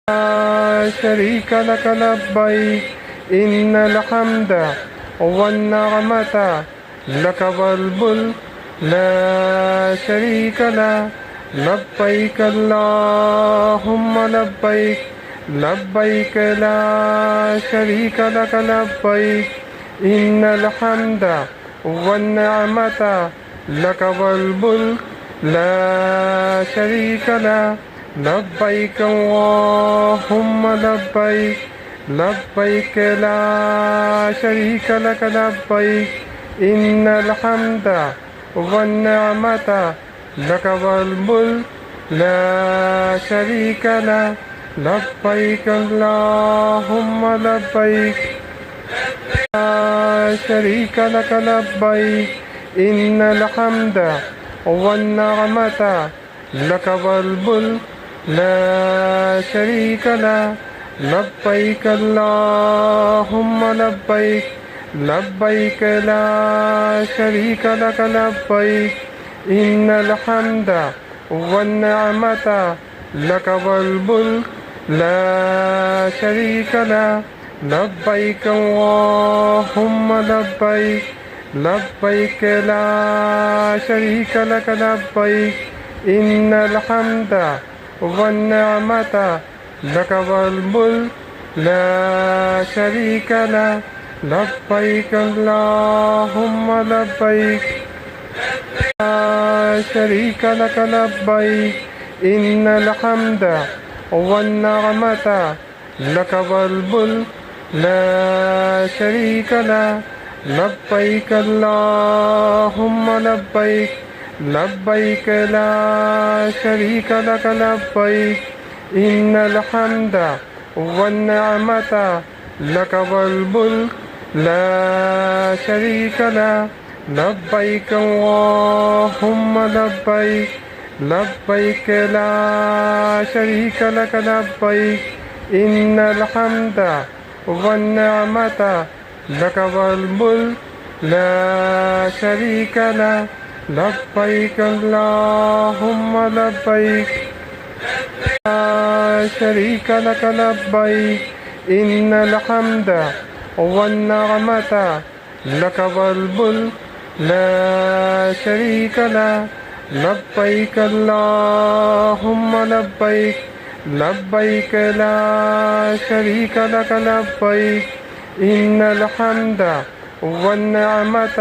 لا شريك لك لبيك إن الحمد والنعمة لك والملك لا شريك له لبيك اللهم لبيك لبيك لا شريك لك لبيك إن الحمد والنعمة لك والملك لا شريك له لبيك اللهم لبيك لبيك لا شريك لك لبيك إن الحمد والنعمة لك والملك لا شريك له لبيك اللهم لبيك لا شريك لك لبيك إن الحمد والنعمة لك والملك لا شريك له لبيك اللهم لبيك لبيك لا شريك لك لبيك إن الحمد والنعمة لك والملك لا شريك له لبيك اللهم لبيك لبيك لا شريك لك لبيك إن الحمد والنعمة لك والملك لا شريك له لبيك اللهم لبيك لا شريك لك لبيك إن الحمد والنعمة لك والملك لا شريك له لبيك اللهم لبيك لبيك لا شريك لك لبيك إن الحمد والنعمة لك والملك لا شريك له لبيك اللهم لبيك لبيك لا شريك لك لبيك إن الحمد والنعمة لك والملك لا شريك له لبيك اللهم لبيك لا شريك لك لبيك إن الحمد والنعمة لك والملك لا شريك له لبيك اللهم لبيك لبيك لا شريك لك لبيك إن الحمد والنعمة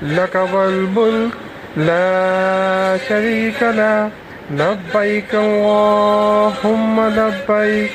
لك والملك لا شريك له لبيك اللهم لبيك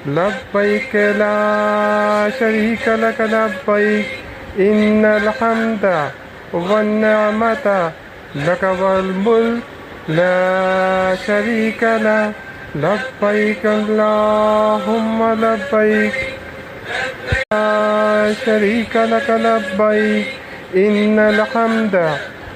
لبيك لا شريك لك لبيك إن الحمد والنعمة لك والملك لا شريك له لبيك اللهم لبيك لا شريك لك لبيك إن الحمد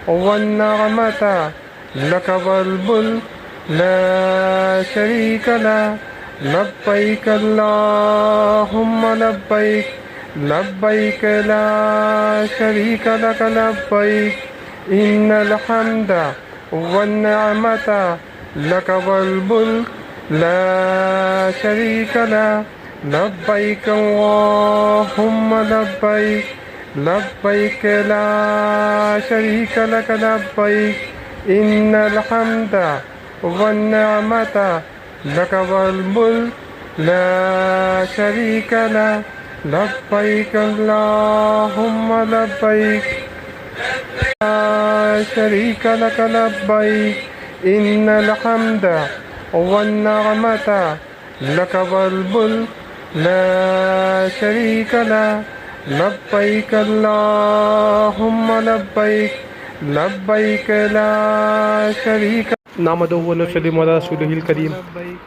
والنعمة لك والملك لا شريك له لبيك اللهم لبيك لبيك لا شريك لك لبيك إن الحمد والنعمة لك والملك لا شريك له لبيك اللهم لبيك لبيك لا شريك لك لبيك إن الحمد والنعمة لك والملك لا شريك له لبيك اللهم لبيك لا شريك لك لبيك إن الحمد والنعمة لك والملك لا شريك له لبيك اللهم لبيك لبيك لا شريك نحمده ونصلي على رسوله الكريم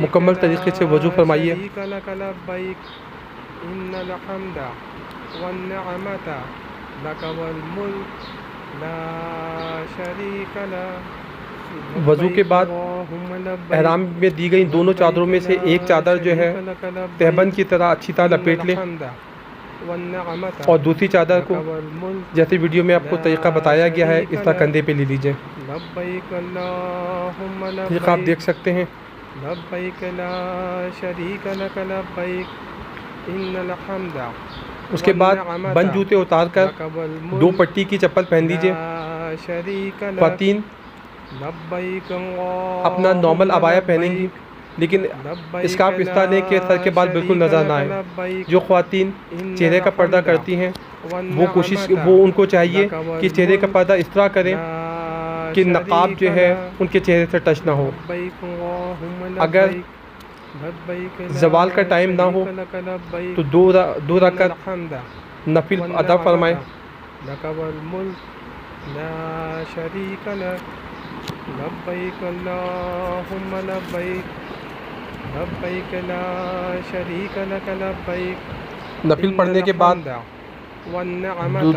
مکمل طریقے سے وضو فرمائیے۔ وضو کے بعد احرام میں دی گئی دونوں چادروں میں سے ایک چادر جو ہے تہبند کی طرح اچھی طرح لپیٹ لیں اور دوسری چادر کو جیسے ویڈیو میں آپ کو طریقہ بتایا گیا ہے اس طرح کندھے پہ لے لیجئے۔ طریقہ آپ دیکھ سکتے ہیں۔ اس کے بعد بند جوتے اتار کر دو پٹی کی چپل پہن لیجئے۔ خواتین اپنا نارمل عبایا پہنیں گی لیکن اسکارف اس طرح لیں کہ سر کے بال بالکل نظر نہ آئے۔ جو خواتین چہرے کا پردہ کرتی ہیں وہ ان کو چاہیے کہ چہرے کا پردہ اس طرح کریں کہ نقاب جو ہے ان کے چہرے سے ٹچ نہ ہو۔ اگر زوال کا ٹائم نہ ہو تو دو رکعت نفل ادا فرمائیں۔ لبیک اللہم لبیک لبیک لا شریک لک لبیک۔ نفل پڑھنے کے بعد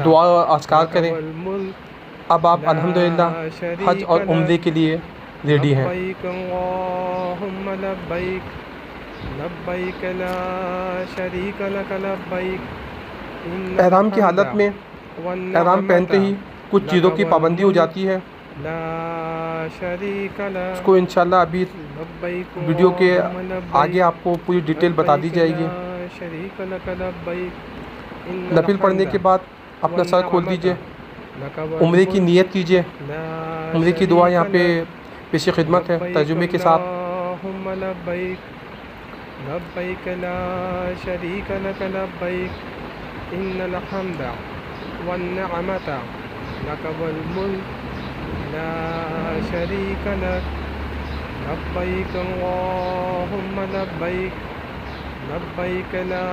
دعا اذکار کریں۔ اب آپ الحمدللہ حج اور عمرے کے لیے ریڈی ہیں۔ لبیک اللہم لبیک لبیک لا شریک لک لبیک۔ احرام کی حالت میں احرام پہنتے ہی کچھ چیزوں کی پابندی ہو جاتی ہے، اس کو انشاءاللہ ابھی ویڈیو کے آگے آپ کو پوری ڈیٹیل بتا دی جائے گی۔ نفل پڑھنے کے بعد اپنا سر کھول دیجئے، عمرے کی نیت کیجئے۔ عمرے کی دعا یہاں پہ پیش خدمت ہے ترجمے کے ساتھ۔ لبیک لا شریک لک لبیک ان الحمد والنعمت لک والملک لا شریک لک لبیک اللہم لبیک لبیک لا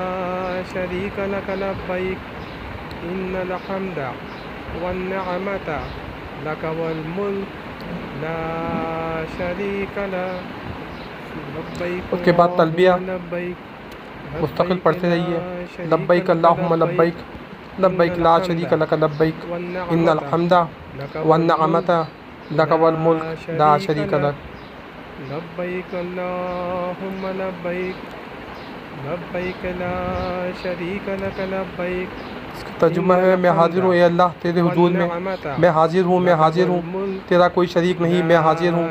شریک لک لبیک ان الحمد والنعمت لک والملک لا شریک لک۔ اس کے بعد تلبیہ مستقل پڑھتے رہیے۔ لبیک اللہم لبیک لبیک لا شریک لک لبیک ان الحمد والنعمت لک والملک لا شریک لک۔ لبیک اللہم لبیک لبیک لا شریک لک لبیک۔ ترجمہ ہے میں حاضر ہوں اے اللہ تیرے حضور میں حاضر ہوں، میں حاضر ہوں، تیرا کوئی شریک نہیں، میں حاضر ہوں۔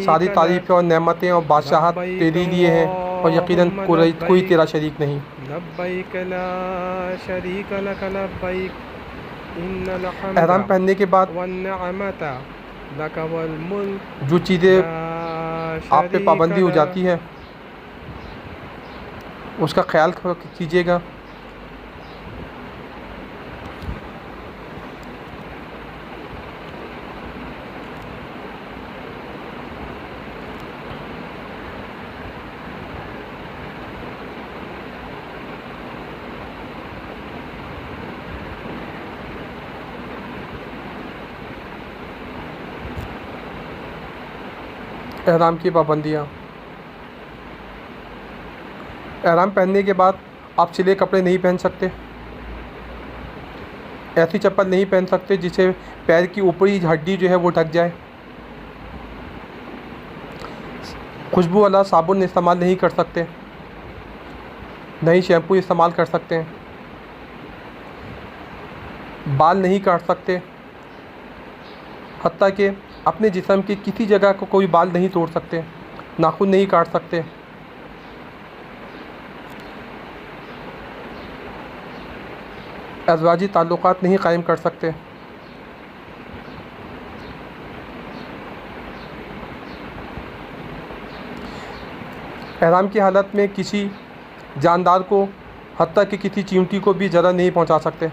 ساری تعریفیں اور نعمتیں اور بادشاہت تیرے لیے ہیں اور یقیناً کوئی تیرا شریک نہیں۔ لبیک لا شریک لک لبیک ان الحمد احرام پہننے کے بعد والنعمت لک والملک جو چیزیں آپ پہ پابندی ہو جاتی ہے اس کا خیال کیجیے گا۔ احرام کی پابندیاں۔ احرام پہننے کے بعد آپ سلے کپڑے نہیں پہن سکتے، ایسی چپل نہیں پہن سکتے جس سے پیر کی اوپری ہڈی جو ہے وہ ڈھک جائے۔ خوشبو والا صابن استعمال نہیں کر سکتے، نہ ہی شیمپو استعمال کر سکتے ہیں۔ بال نہیں کاٹ سکتے، حتیٰ کہ اپنے جسم کی کسی جگہ کو کوئی بال نہیں توڑ سکتے، ناخن نہیں کاٹ سکتے۔ ازواجی تعلقات نہیں قائم کر سکتے۔ احرام کی حالت میں کسی جاندار کو حتیٰ کہ کسی چیونٹی کو بھی ضرر نہیں پہنچا سکتے۔